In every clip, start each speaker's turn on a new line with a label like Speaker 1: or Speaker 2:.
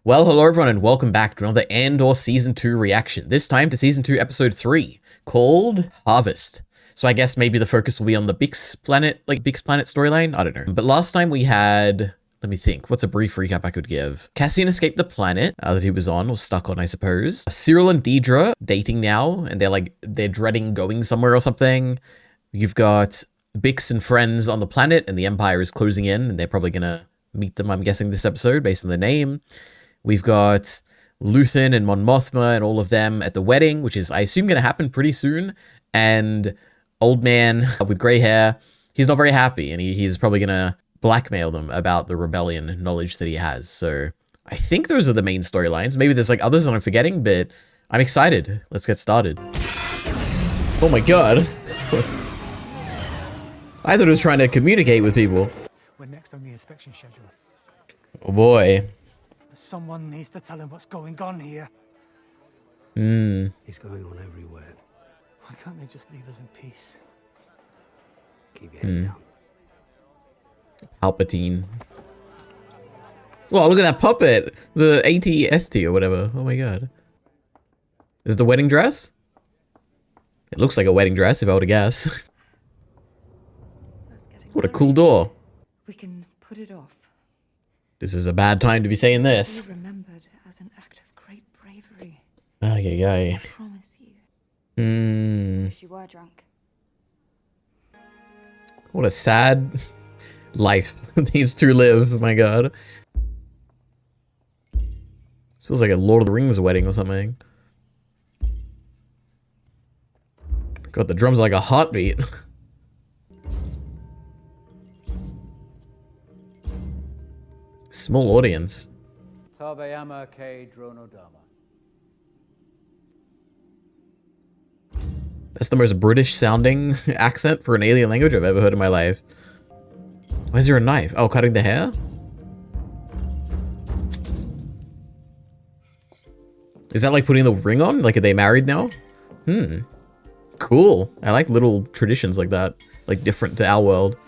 Speaker 1: Well, hello everyone and welcome back to another Andor Season 2 reaction. This time to Season 2 Episode 3, called Harvest. So I guess maybe the focus will be on the Bix Planet, Bix Planet storyline? I don't know. But last time we had... Let me think. What's a brief recap I could give? Cassian escaped the planet that he was on, or stuck on, I suppose. Cyril and Deidre dating now, and they're dreading going somewhere or something. You've got Bix and friends on the planet, and the Empire is closing in, and they're probably gonna meet them, I'm guessing, this episode, based on the name. We've got Luthen and Mon Mothma and all of them at the wedding, which is, I assume, going to happen pretty soon. And old man with gray hair, he's not very happy, and he's probably going to blackmail them about the rebellion knowledge that he has. So I think those are the main storylines. Maybe there's others that I'm forgetting, but I'm excited. Let's get started. Oh my god. I thought it was trying to communicate with people.
Speaker 2: We're next on the inspection schedule.
Speaker 1: Oh boy.
Speaker 2: Someone needs to tell him what's going on here.
Speaker 3: It's going on everywhere.
Speaker 2: Why can't they just leave us in peace?
Speaker 3: Keep your head down.
Speaker 1: Palpatine. Wow, look at that puppet! The AT-ST or whatever. Oh my god. Is it the wedding dress? It looks like a wedding dress, if I were to guess. What a cool door.
Speaker 4: We can put it off.
Speaker 1: This is a bad time to be saying this.
Speaker 4: Be remembered as an act of great bravery.
Speaker 1: Ay.
Speaker 4: I promise you.
Speaker 5: Wish you were drunk.
Speaker 1: What a sad life these two live. Oh my god. This feels like a Lord of the Rings wedding or something. God, the drums are like a heartbeat. Small audience.
Speaker 6: Tabayama K. Dronodama.
Speaker 1: That's the most British sounding accent for an alien language I've ever heard in my life. Why is there a knife? Oh, cutting the hair? Is that like putting the ring on? Like, are they married now? Cool. I like little traditions like that. Like, different to our world.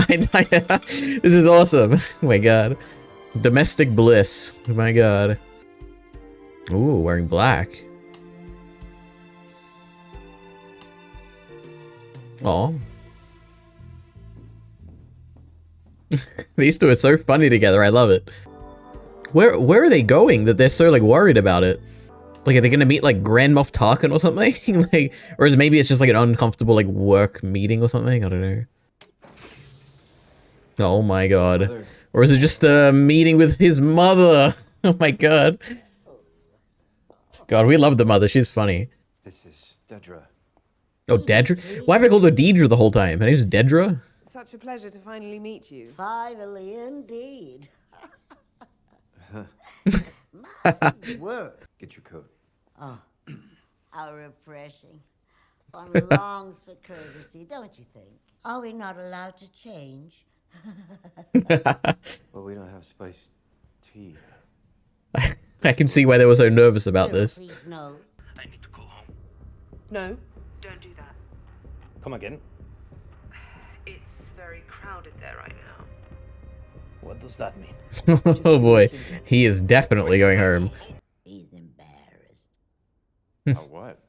Speaker 1: This is awesome. Oh my god. Domestic bliss. Oh my god. Ooh, wearing black. Aw. These two are so funny together. I love it. Where are they going that they're so worried about it? Like, are they gonna meet Grand Moff Tarkin or something? Or is maybe it's just an uncomfortable work meeting or something? I don't know. Oh my god. Or is it just a meeting with his mother? Oh my god. God, we love the mother. She's funny.
Speaker 3: This is Dedra.
Speaker 1: Oh, Dedra? Why have I called her Deidre the whole time? Her name's Dedra?
Speaker 7: Such a pleasure to finally meet you.
Speaker 5: Finally, indeed. My word.
Speaker 3: Get your coat.
Speaker 5: Oh, how refreshing. One longs for courtesy, don't you think? Are we not allowed to change?
Speaker 3: Well, we don't have spiced tea.
Speaker 1: I can see why they were so nervous about
Speaker 5: Cyril,
Speaker 1: this.
Speaker 5: please, no.
Speaker 3: I need to go home.
Speaker 7: No, don't do that.
Speaker 3: Come again?
Speaker 7: It's very crowded there right now.
Speaker 3: What does that mean?
Speaker 1: Oh boy, he is definitely going home.
Speaker 5: He's embarrassed.
Speaker 3: What?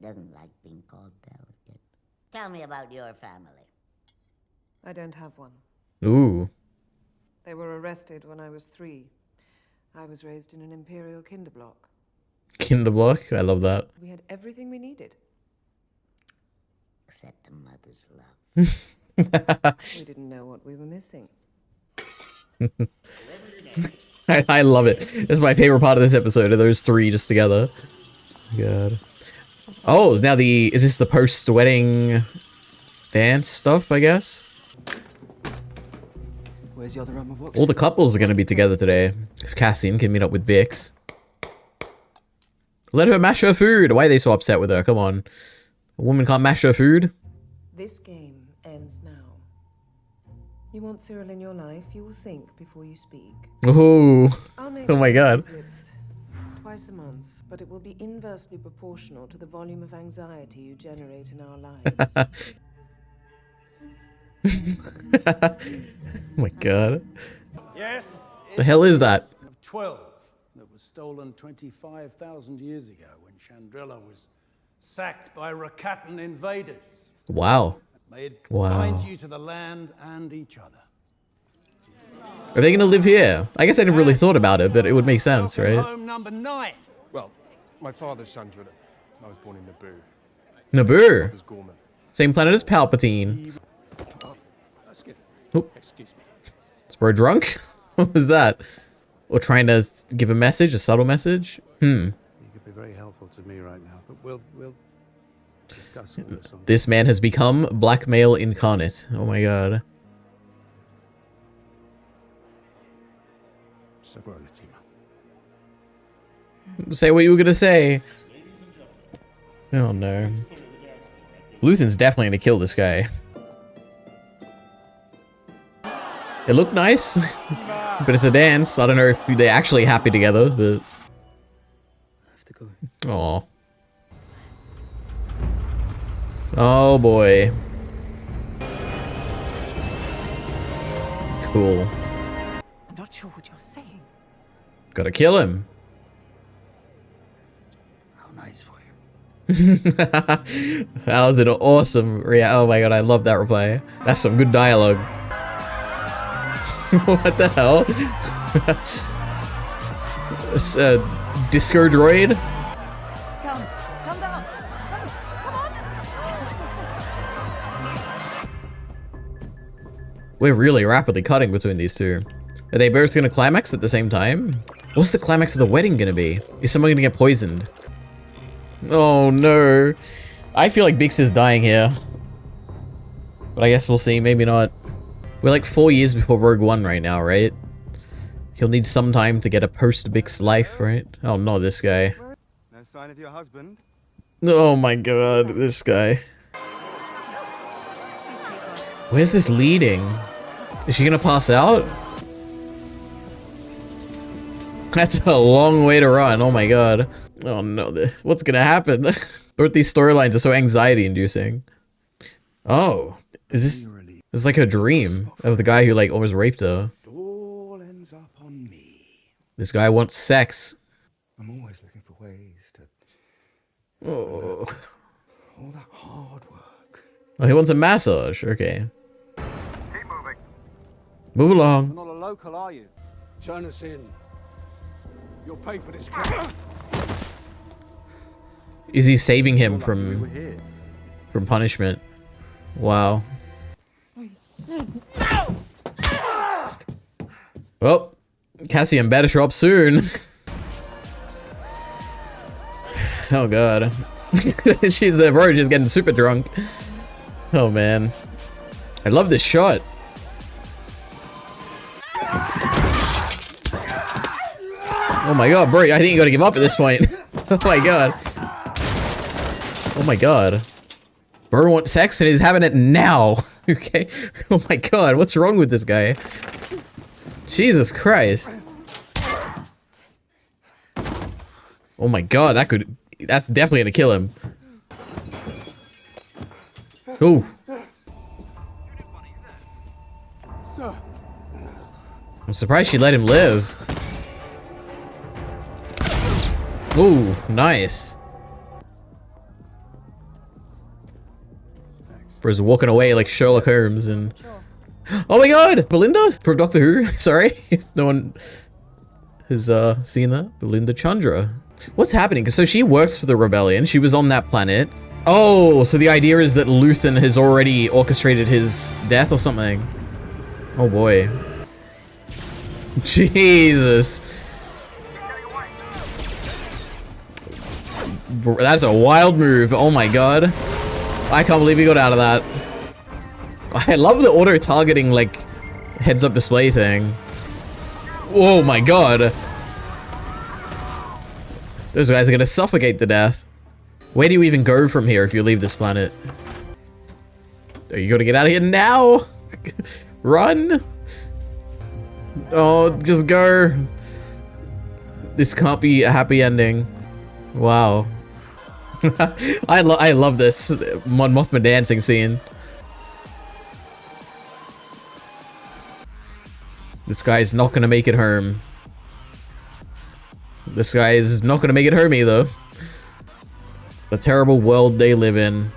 Speaker 5: Doesn't like being called delicate. Tell me about your family.
Speaker 7: I don't have one.
Speaker 1: Ooh.
Speaker 7: They were arrested when I was 3. I was raised in an Imperial kinderblock.
Speaker 1: Kinderblock? I love that.
Speaker 7: We had everything we needed.
Speaker 5: Except a mother's love.
Speaker 7: We didn't know what we were missing.
Speaker 1: I love it. This is my favorite part of this episode, are those three just together. God. Oh, now is this the post-wedding dance stuff, I guess?
Speaker 2: Where's the other room of books?
Speaker 1: All the couples are going to be together today. If Cassian can meet up with Bix. Let her mash her food. Why are they so upset with her? Come on. A woman can't mash her food?
Speaker 7: This game ends now. You want Cyril in your life, you will think before you speak.
Speaker 1: Ooh.
Speaker 7: I'll make
Speaker 1: Oh my god.
Speaker 7: visits twice a month, but it will be inversely proportional to the volume of anxiety you generate in our lives.
Speaker 1: Oh my god.
Speaker 6: Yes.
Speaker 1: The hell is that?
Speaker 6: Of 12 that was stolen 25,000 years ago when Chandrila was sacked by Rakatan invaders.
Speaker 1: Wow.
Speaker 6: May it
Speaker 1: Wow.
Speaker 6: bind you to the land and each other.
Speaker 1: Are they gonna live here? I guess I never really thought about it, but it would make sense,
Speaker 6: Welcome
Speaker 1: right?
Speaker 6: Home number 9.
Speaker 8: Well, my father's Chandrila. I was born in Naboo.
Speaker 1: Naboo.
Speaker 8: His Gorman.
Speaker 1: Same planet as Palpatine. Oh.
Speaker 8: Excuse me.
Speaker 1: Is bro drunk? What was that? Or trying to give a message, a subtle message?
Speaker 9: You could be very helpful to me right now, but we'll discuss all this on.
Speaker 1: This man has become blackmail incarnate. Oh my god. Say what you were gonna say. Oh no. Luthen's definitely gonna kill this guy. It looked nice, but it's a dance. I don't know if they're actually happy together, but... Aww. Oh boy. Cool.
Speaker 4: I'm not sure what you're saying.
Speaker 1: Gotta kill him.
Speaker 9: How nice for you.
Speaker 1: That was an awesome oh my god, I love that reply. That's some good dialogue. What the hell? Disco droid?
Speaker 4: Come down. Come on.
Speaker 1: We're really rapidly cutting between these two. Are they both gonna climax at the same time? What's the climax of the wedding gonna be? Is someone gonna get poisoned? Oh no. I feel like Bix is dying here. But I guess we'll see, maybe not. We're like 4 years before Rogue One right now, right? He'll need some time to get a post-Bix life, right? Oh no, this guy.
Speaker 8: No sign of your husband?
Speaker 1: Oh my god, this guy. Where's this leading? Is she gonna pass out? That's a long way to run, oh my god. Oh no, what's gonna happen? Both these storylines are so anxiety-inducing. Oh, is this... It's like her dream of the guy who like almost raped her.
Speaker 9: It all ends up on me.
Speaker 1: This guy wants sex.
Speaker 9: I'm always looking for ways to
Speaker 1: Oh,
Speaker 9: all that hard work.
Speaker 1: oh he wants a massage. Okay.
Speaker 8: Keep moving.
Speaker 1: Move along.
Speaker 6: You're not a local, are you?
Speaker 9: Turn us in. You'll pay for this.
Speaker 1: Is he saving him
Speaker 9: We were
Speaker 1: from
Speaker 9: here.
Speaker 1: punishment? Wow. Well, Cassian better show up soon. Oh god. She's the bro just getting super drunk. Oh man. I love this shot. Oh my god, bro, I think you gotta give up at this point. Oh my god. Oh my god. Bro wants sex and he's having it now. Okay. Oh my god, what's wrong with this guy? Jesus Christ. Oh my god, that's definitely gonna kill him. Ooh. I'm surprised she let him live. Ooh, nice. Bro's walking away like Sherlock Holmes and... Oh my god! Belinda? From Doctor Who? Sorry, if no one has seen that. Belinda Chandra. What's happening? So she works for the rebellion. She was on that planet. Oh, so the idea is that Luthen has already orchestrated his death or something. Oh boy. Jesus. That's a wild move. Oh my god. I can't believe he got out of that. I love the auto-targeting, like, heads-up display thing. Oh my god. Those guys are gonna suffocate to death. Where do you even go from here if you leave this planet? Oh, you gotta get out of here now! Run! Oh, just go. This can't be a happy ending. Wow. I love this Mon Mothma dancing scene. This guy's not gonna make it home. This guy is not gonna make it home either. The terrible world they live in.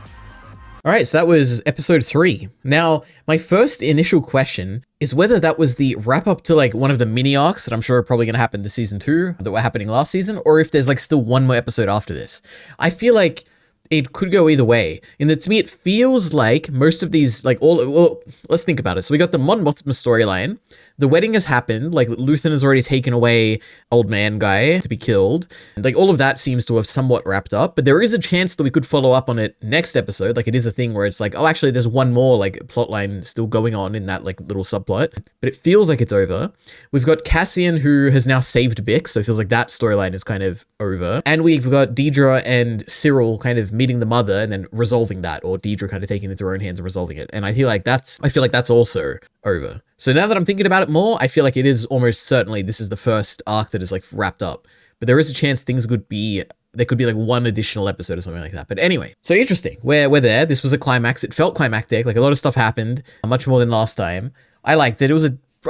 Speaker 1: Alright, so that was episode 3. Now, my first initial question is whether that was the wrap up to like one of the mini arcs that I'm sure are probably gonna happen this season 2 that were happening last season, or if there's like still one more episode after this. I feel like it could go either way. In that, to me, it feels like most of these, like well, let's think about it. So we got the Mon Mothma storyline. The wedding has happened. Like, Luthen has already taken away old man guy to be killed. And like, all of that seems to have somewhat wrapped up. But there is a chance that we could follow up on it next episode. Like, it is a thing where it's like, oh, actually, there's one more, like, plot line still going on in that, like, little subplot. But it feels like it's over. We've got Cassian, who has now saved Bix. So it feels like that storyline is kind of over. And we've got Deidre and Cyril kind of meeting the mother and then resolving that. Or Deidre kind of taking it into her own hands and resolving it. And I feel like that's also over. So now that I'm thinking about it more, I feel like it is almost certainly this is the first arc that is like wrapped up. But there is a chance there could be like one additional episode or something like that. But anyway, so interesting. We're there. This was a climax. It felt climactic. Like a lot of stuff happened, much more than last time. I liked it.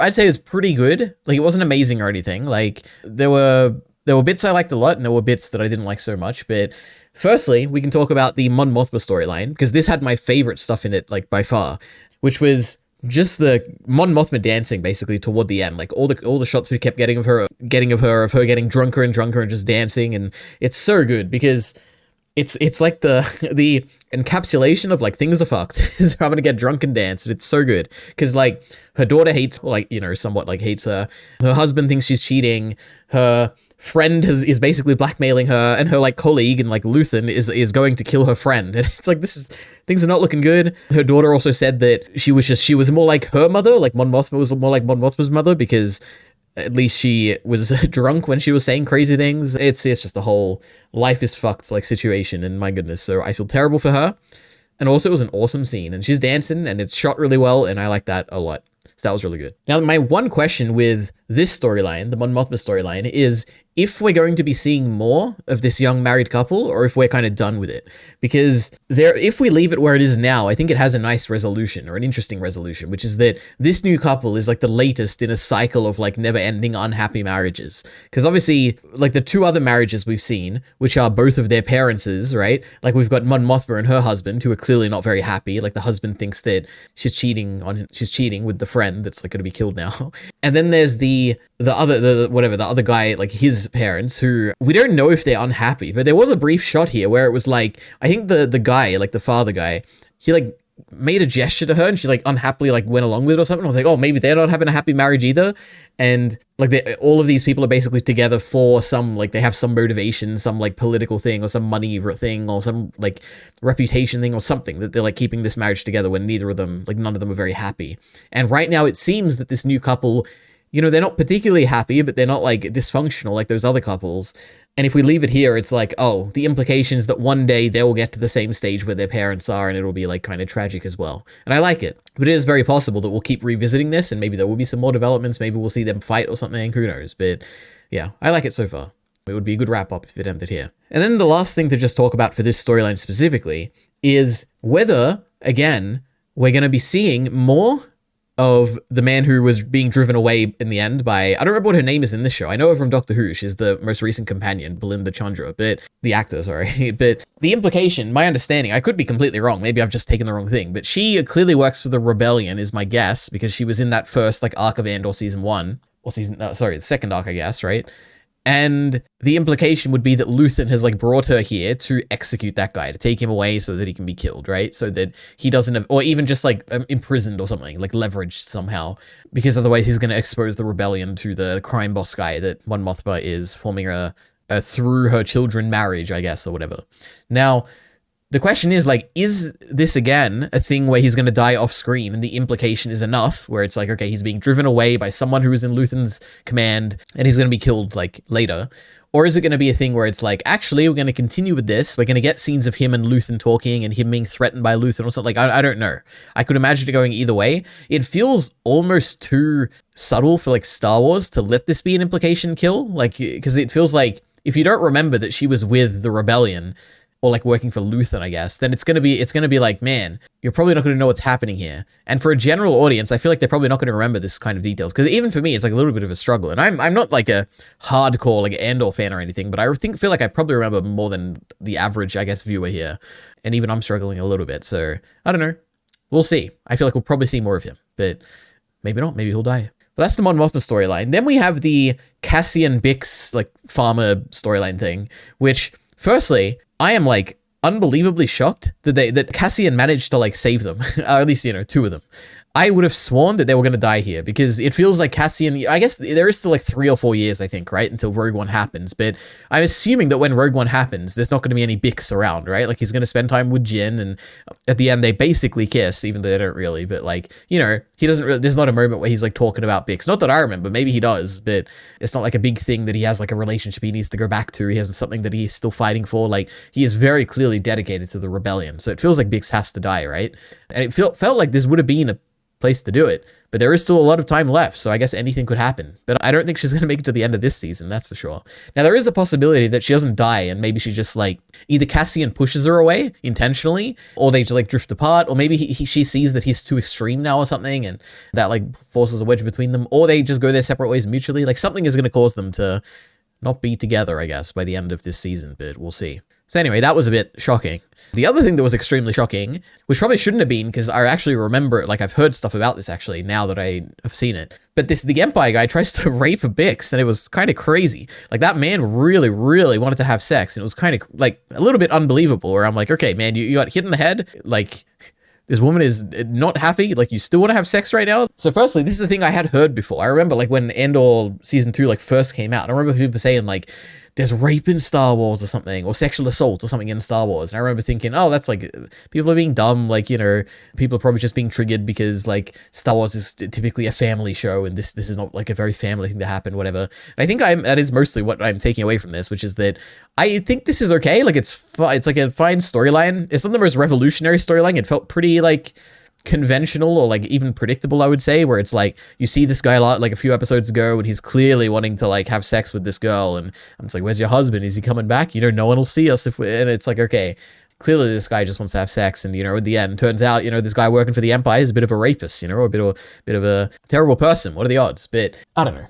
Speaker 1: I'd say it was pretty good. Like it wasn't amazing or anything. Like there were bits I liked a lot and there were bits that I didn't like so much. But firstly, we can talk about the Mon Mothma storyline because this had my favorite stuff in it, like by far, which was just the Mon Mothma dancing basically toward the end. Like all the shots we kept getting of her getting drunker and drunker and just dancing, and it's so good because it's like the encapsulation of like things are fucked. So I'm gonna get drunk and dance, and it's so good because like her daughter hates, like, you know, somewhat like hates her. Her husband thinks she's cheating. Her friend is basically blackmailing her, and her like colleague and like Luthen is going to kill her friend. And it's like things are not looking good. Her daughter also said that she was more like her mother, like Mon Mothma was more like Mon Mothma's mother because at least she was drunk when she was saying crazy things. It's just a whole life is fucked like situation, and my goodness. So I feel terrible for her. And also it was an awesome scene, and she's dancing and it's shot really well, and I like that a lot. So that was really good. Now, my one question with this storyline, the Mon Mothma storyline, is if we're going to be seeing more of this young married couple, or if we're kind of done with it. Because if we leave it where it is now, I think it has a nice resolution, or an interesting resolution, which is that this new couple is like the latest in a cycle of like never-ending unhappy marriages. Because obviously, like the two other marriages we've seen, which are both of their parents, right? Like we've got Mon Mothma and her husband, who are clearly not very happy. Like the husband thinks that she's cheating with the friend that's like going to be killed now. And then there's the other guy, like his parents, who we don't know if they're unhappy, but there was a brief shot here where it was like, I think the guy, like the father guy, he like made a gesture to her and she like unhappily like went along with it or something. I was like, oh, maybe they're not having a happy marriage either. And like all of these people are basically together for some, like they have some motivation, some like political thing or some money thing or some like reputation thing or something, that they're like keeping this marriage together when none of them are very happy. And right now it seems that this new couple, you know, they're not particularly happy, but they're not like dysfunctional like those other couples. And if we leave it here, it's like, oh, the implication is that one day they will get to the same stage where their parents are, and it'll be like kind of tragic as well. And I like it. But it is very possible that we'll keep revisiting this, and maybe there will be some more developments. Maybe we'll see them fight or something. Who knows? But yeah, I like it so far. It would be a good wrap up if it ended here. And then the last thing to just talk about for this storyline specifically is whether, again, we're going to be seeing more of the man who was being driven away in the end by, I don't remember what her name is in this show. I know her from Doctor Who. She's the most recent companion, Belinda Chandra, but the actor, sorry. But the implication, my understanding, I could be completely wrong. Maybe I've just taken the wrong thing, but she clearly works for the Rebellion is my guess, because she was in that first like arc of Andor season 1, or the second arc, I guess, right? And the implication would be that Luthen has like brought her here to execute that guy, to take him away so that he can be killed, right? So that he doesn't have, or even just like imprisoned or something, like leveraged somehow, because otherwise he's going to expose the rebellion to the crime boss guy that Mon Mothma is forming a through her children marriage, I guess, or whatever. Now, the question is, like, is this again a thing where he's going to die off screen and the implication is enough where it's like, okay, he's being driven away by someone who is in Luthen's command and he's going to be killed like later? Or is it going to be a thing where it's like, actually, we're going to continue with this. We're going to get scenes of him and Luthen talking and him being threatened by Luthen or something. Like, I don't know. I could imagine it going either way. It feels almost too subtle for like Star Wars to let this be an implication kill. Like, because it feels like if you don't remember that she was with the Rebellion, or like working for Luthen, I guess, then it's gonna be like, man, you're probably not gonna know what's happening here. And for a general audience, I feel like they're probably not gonna remember this kind of details. Because even for me, it's like a little bit of a struggle. And I'm not like a hardcore like Andor fan or anything, but I feel like I probably remember more than the average, I guess, viewer here. And even I'm struggling a little bit. So I don't know. We'll see. I feel like we'll probably see more of him, but maybe not. Maybe he'll die. But that's the Mon Mothma storyline. Then we have the Cassian Bix like farmer storyline thing, which firstly, I am like unbelievably shocked that Cassian managed to like save them, or at least, you know, 2 of them. I would have sworn that they were going to die here because it feels like Cassian, I guess there is still like 3 or 4 years, I think, right? Until Rogue One happens. But I'm assuming that when Rogue One happens, there's not going to be any Bix around, right? Like he's going to spend time with Jin, and at the end they basically kiss, even though they don't really. But like, you know, he doesn't really, there's not a moment where he's like talking about Bix. Not that I remember, maybe he does, but it's not like a big thing that he has like a relationship he needs to go back to. He has something that he's still fighting for. Like he is very clearly dedicated to the rebellion. So it feels like Bix has to die, right? And it felt like this would have been a place to do it, but there is still a lot of time left, so I guess anything could happen. But I don't think she's gonna make it to the end of this season, that's for sure. Now there is a possibility that she doesn't die, and maybe she just like either Cassian pushes her away intentionally, or they just like drift apart, or maybe she sees that he's too extreme now or something, and that like forces a wedge between them, or they just go their separate ways mutually. Like something is gonna cause them to not be together, I guess, by the end of this season, but we'll see. So anyway, that was a bit shocking. The other thing that was extremely shocking, which probably shouldn't have been, because I actually remember, like I've heard stuff about this actually, now that I have seen it. But the Empire guy tries to rape a Bix, and it was kind of crazy. Like that man really, really wanted to have sex, and it was kind of like a little bit unbelievable, where I'm like, okay, man, you got hit in the head, like this woman is not happy, like you still want to have sex right now? So firstly, this is a thing I had heard before. I remember like when Andor season 2 like first came out, I remember people saying like, there's rape in Star Wars or something, or sexual assault or something in Star Wars. And I remember thinking, oh, that's like, people are being dumb. Like, you know, people are probably just being triggered because like Star Wars is typically a family show, and this is not like a very family thing to happen, whatever. And I think that is mostly what I'm taking away from this, which is that I think this is okay. Like it's like a fine storyline. It's not the most revolutionary storyline. It felt pretty like conventional, or like even predictable, I would say, where it's like you see this guy a lot like a few episodes ago, and he's clearly wanting to like have sex with this girl, and it's like, where's your husband? Is he coming back? You know, no one will see us if we, and it's like, okay, clearly this guy just wants to have sex. And you know, in the end, turns out, you know, this guy working for the Empire is a bit of a rapist, you know, or a bit of a terrible person. What are the odds? But I don't know.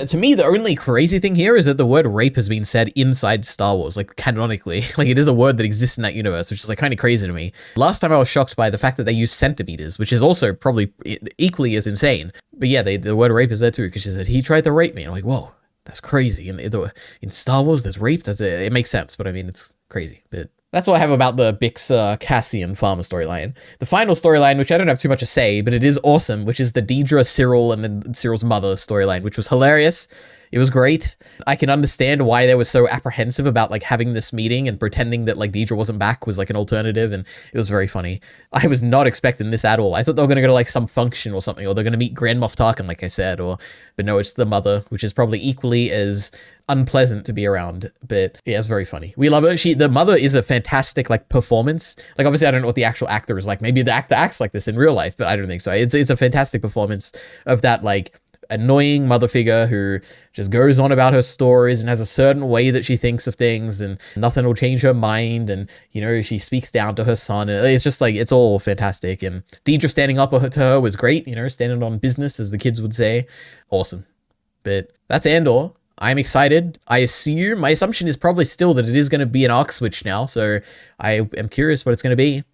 Speaker 1: To me, the only crazy thing here is that the word rape has been said inside Star Wars, like canonically. Like it is a word that exists in that universe, which is like kind of crazy to me. Last time I was shocked by the fact that they use centimeters, which is also probably equally as insane. But yeah, the word rape is there too, because she said, he tried to rape me. I'm like, whoa, that's crazy. In Star Wars, there's rape? It makes sense, but I mean, it's crazy. But that's all I have about the Bix Cassian farmer storyline. The final storyline, which I don't have too much to say, but it is awesome, which is the Deidre, Cyril, and then Cyril's mother storyline, which was hilarious. It was great. I can understand why they were so apprehensive about like having this meeting and pretending that like Deidre wasn't back was like an alternative, and it was very funny. I was not expecting this at all. I thought they were going to go to like some function or something, or they're going to meet Grand Moff Tarkin, like I said, but no, it's the mother, which is probably equally as unpleasant to be around. But yeah, it's very funny. We love her. The mother is a fantastic like performance. Like obviously I don't know what the actual actor is like. Maybe the actor acts like this in real life, but I don't think so. It's a fantastic performance of that like annoying mother figure who just goes on about her stories and has a certain way that she thinks of things, and nothing will change her mind, and you know, she speaks down to her son, and it's just like, it's all fantastic. And Deidre standing up to her was great, you know, standing on business, as the kids would say. Awesome. But that's Andor. I'm excited. My assumption is probably still that it is going to be an arc switch now, so I am curious what it's going to be.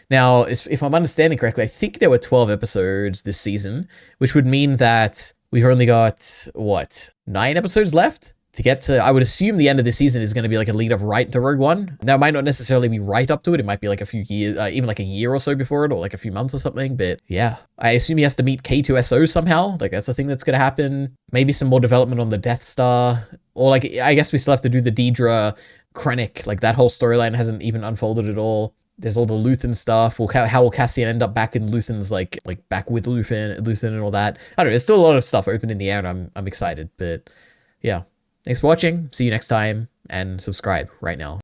Speaker 1: Now, if I'm understanding correctly, I think there were 12 episodes this season, which would mean that we've only got, 9 episodes left to get to. I would assume the end of the season is going to be like a lead up right to Rogue One. Now, it might not necessarily be right up to it. It might be like a few years, even like a year or so before it, or like a few months or something. But yeah, I assume he has to meet K2SO somehow. Like that's the thing that's going to happen. Maybe some more development on the Death Star, or like, I guess we still have to do the Deidre Krennic. Like that whole storyline hasn't even unfolded at all. There's all the Luthen stuff. How will Cassian end up back in Luthen's like back with Luthen and all that? I don't know. There's still a lot of stuff open in the air, and I'm excited. But yeah, thanks for watching. See you next time, and subscribe right now.